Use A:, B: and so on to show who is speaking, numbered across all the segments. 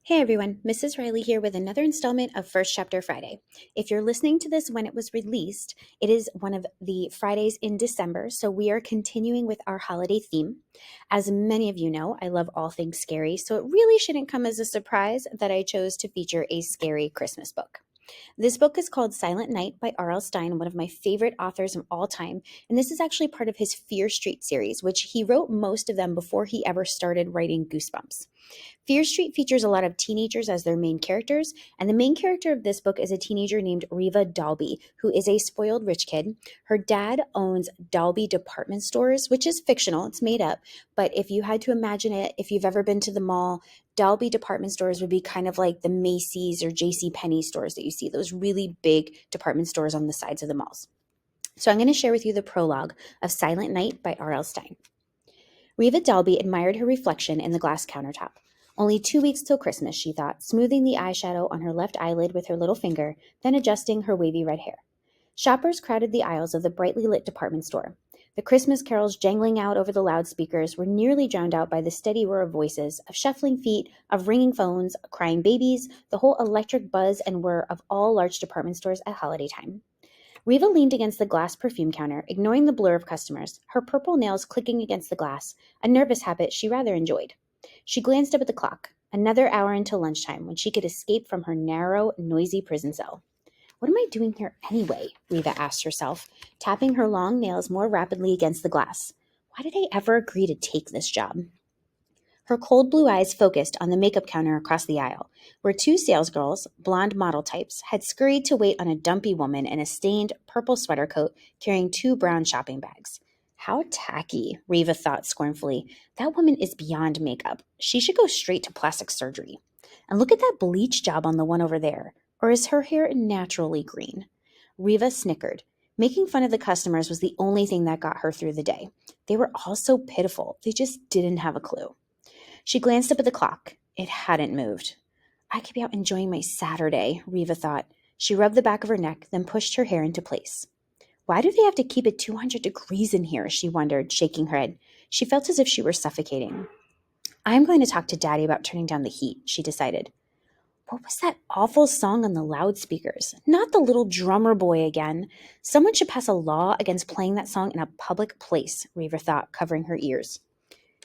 A: Hey everyone, Mrs. Reilly here with another installment of First Chapter Friday. If you're listening to this when it was released, it is one of the Fridays in December, so we are continuing with our holiday theme. As many of you know, I love all things scary, so it really shouldn't come as a surprise that I chose to feature a scary Christmas book. This book is called Silent Night by R.L. Stine, one of my favorite authors of all time, and this is actually part of his Fear Street series, which he wrote most of them before he ever started writing Goosebumps. Fear Street features a lot of teenagers as their main characters, and the main character of this book is a teenager named Reva Dalby, who is a spoiled rich kid. Her dad owns Dalby department stores, which is fictional, it's made up, but if you had to imagine it, if you've ever been to the mall, Dalby department stores would be kind of like the Macy's or J.C. Penney stores that you see, those really big department stores on the sides of the malls. So I'm going to share with you the prologue of Silent Night by R.L. Stine. Reva Dalby admired her reflection in the glass countertop. Only 2 weeks till Christmas, she thought, smoothing the eyeshadow on her left eyelid with her little finger, then adjusting her wavy red hair. Shoppers crowded the aisles of the brightly lit department store. The Christmas carols jangling out over the loudspeakers were nearly drowned out by the steady roar of voices, of shuffling feet, of ringing phones, crying babies, the whole electric buzz and whir of all large department stores at holiday time. Reva leaned against the glass perfume counter, ignoring the blur of customers, her purple nails clicking against the glass, a nervous habit she rather enjoyed. She glanced up at the clock. Another hour until lunchtime, when she could escape from her narrow, noisy prison cell. What am I doing here anyway? Reva asked herself, tapping her long nails more rapidly against the glass. Why did I ever agree to take this job? Her cold blue eyes focused on the makeup counter across the aisle, where two salesgirls, blonde model types, had scurried to wait on a dumpy woman in a stained purple sweater coat carrying two brown shopping bags. How tacky, Reva thought scornfully. That woman is beyond makeup. She should go straight to plastic surgery. And look at that bleach job on the one over there. Or is her hair naturally green? Reva snickered. Making fun of the customers was the only thing that got her through the day. They were all so pitiful. They just didn't have a clue. She glanced up at the clock. It hadn't moved. I could be out enjoying my Saturday, Reva thought. She rubbed the back of her neck, then pushed her hair into place. Why do they have to keep it 200 degrees in here? She wondered, shaking her head. She felt as if she were suffocating. I'm going to talk to Daddy about turning down the heat, she decided. What was that awful song on the loudspeakers? Not the little drummer boy again. Someone should pass a law against playing that song in a public place, Reva thought, covering her ears.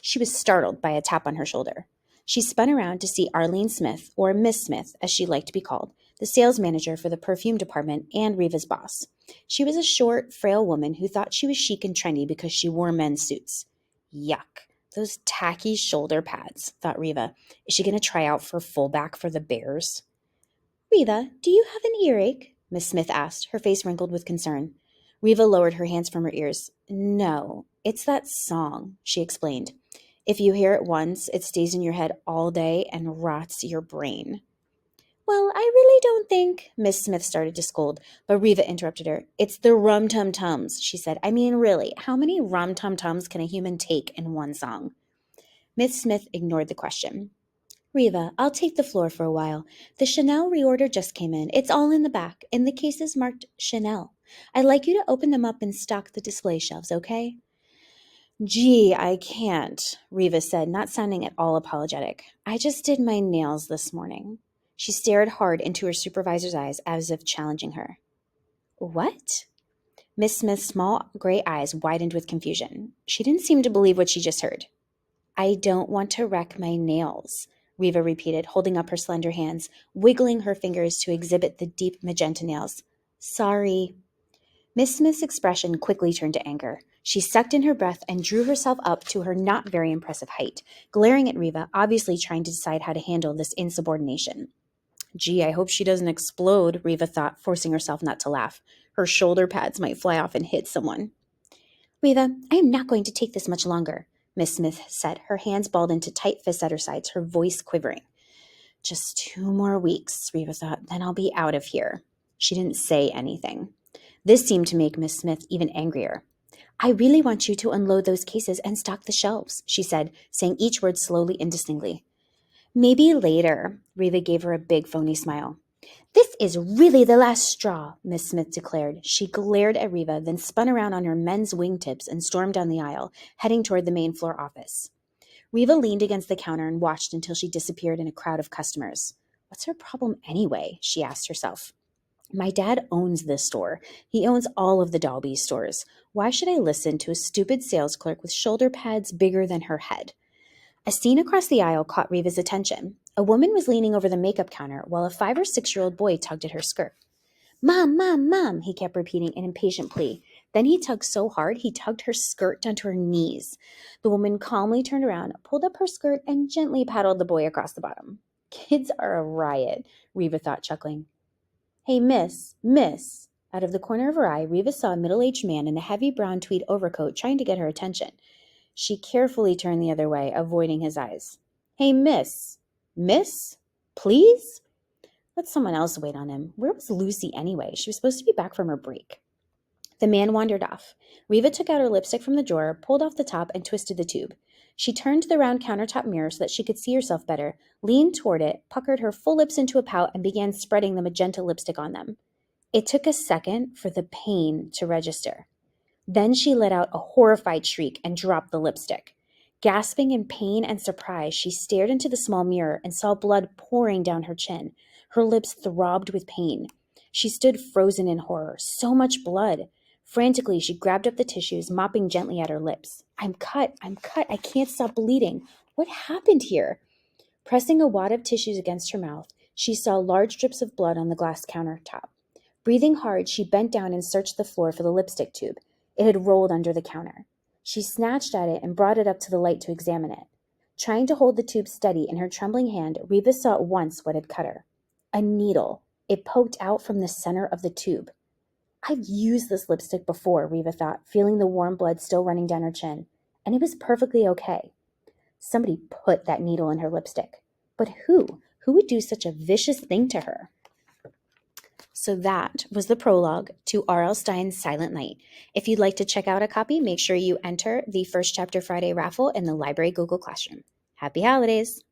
A: She was startled by a tap on her shoulder. She spun around to see Arlene Smith, or Miss Smith, as she liked to be called, the sales manager for the perfume department and Reva's boss. She was a short, frail woman who thought she was chic and trendy because she wore men's suits. Yuck. Those tacky shoulder pads, thought Reva. Is she going to try out for fullback for the Bears? Reva, do you have an earache? Miss Smith asked, her face wrinkled with concern. Reva lowered her hands from her ears. No, it's that song, she explained. If you hear it once, it stays in your head all day and rots your brain. Well, I really don't think, Miss Smith started to scold, but Reva interrupted her. It's the rum-tum-tums, she said. I mean, really, how many rum-tum-tums can a human take in one song? Miss Smith ignored the question. Reva, I'll take the floor for a while. The Chanel reorder just came in. It's all in the back, and the cases marked Chanel. I'd like you to open them up and stock the display shelves, okay? Gee, I can't, Reva said, not sounding at all apologetic. I just did my nails this morning. She stared hard into her supervisor's eyes as if challenging her. What? Miss Smith's small gray eyes widened with confusion. She didn't seem to believe what she just heard. I don't want to wreck my nails, Reva repeated, holding up her slender hands, wiggling her fingers to exhibit the deep magenta nails. Sorry. Miss Smith's expression quickly turned to anger. She sucked in her breath and drew herself up to her not very impressive height, glaring at Reva, obviously trying to decide how to handle this insubordination. Gee, I hope she doesn't explode, Reva thought, forcing herself not to laugh. Her shoulder pads might fly off and hit someone. Reva, I am not going to take this much longer, Miss Smith said, her hands balled into tight fists at her sides, her voice quivering. Just 2 more weeks, Reva thought, then I'll be out of here. She didn't say anything. This seemed to make Miss Smith even angrier. I really want you to unload those cases and stock the shelves, she said, saying each word slowly and distinctly. Maybe later, Reva gave her a big phony smile. This is really the last straw, Miss Smith declared. She glared at Reva, then spun around on her men's wingtips and stormed down the aisle, heading toward the main floor office. Reva leaned against the counter and watched until she disappeared in a crowd of customers. What's her problem anyway? She asked herself. My dad owns this store. He owns all of the Dalby stores. Why should I listen to a stupid sales clerk with shoulder pads bigger than her head? A scene across the aisle caught Reva's attention. A woman was leaning over the makeup counter while a 5 or 6-year-old boy tugged at her skirt. Mom, Mom, Mom, he kept repeating in impatient plea. Then he tugged so hard he tugged her skirt down to her knees. The woman calmly turned around, pulled up her skirt, and gently paddled the boy across the bottom. Kids are a riot, Reva thought, chuckling. Hey, miss. Out of the corner of her eye, Reva saw a middle-aged man in a heavy brown tweed overcoat trying to get her attention. She carefully turned the other way, avoiding his eyes. Hey, miss. Miss? Please? Let someone else wait on him. Where was Lucy anyway? She was supposed to be back from her break. The man wandered off. Reva took out her lipstick from the drawer, pulled off the top, and twisted the tube. She turned to the round countertop mirror so that she could see herself better, leaned toward it, puckered her full lips into a pout, and began spreading the magenta lipstick on them. It took a second for the pain to register. Then she let out a horrified shriek and dropped the lipstick. Gasping in pain and surprise, she stared into the small mirror and saw blood pouring down her chin. Her lips throbbed with pain. She stood frozen in horror. So much blood. Frantically, she grabbed up the tissues, mopping gently at her lips. I'm cut. I can't stop bleeding. What happened here? Pressing a wad of tissues against her mouth, she saw large drips of blood on the glass countertop. Breathing hard, she bent down and searched the floor for the lipstick tube. It had rolled under the counter. She snatched at it and brought it up to the light to examine it. Trying to hold the tube steady in her trembling hand, Reva saw at once what had cut her. A needle. It poked out from the center of the tube. I've used this lipstick before, Reva thought, feeling the warm blood still running down her chin. And it was perfectly okay. Somebody put that needle in her lipstick. But who? Who would do such a vicious thing to her? So that was the prologue to R.L. Stine's Silent Night. If you'd like to check out a copy, make sure you enter the First Chapter Friday raffle in the library Google Classroom. Happy holidays!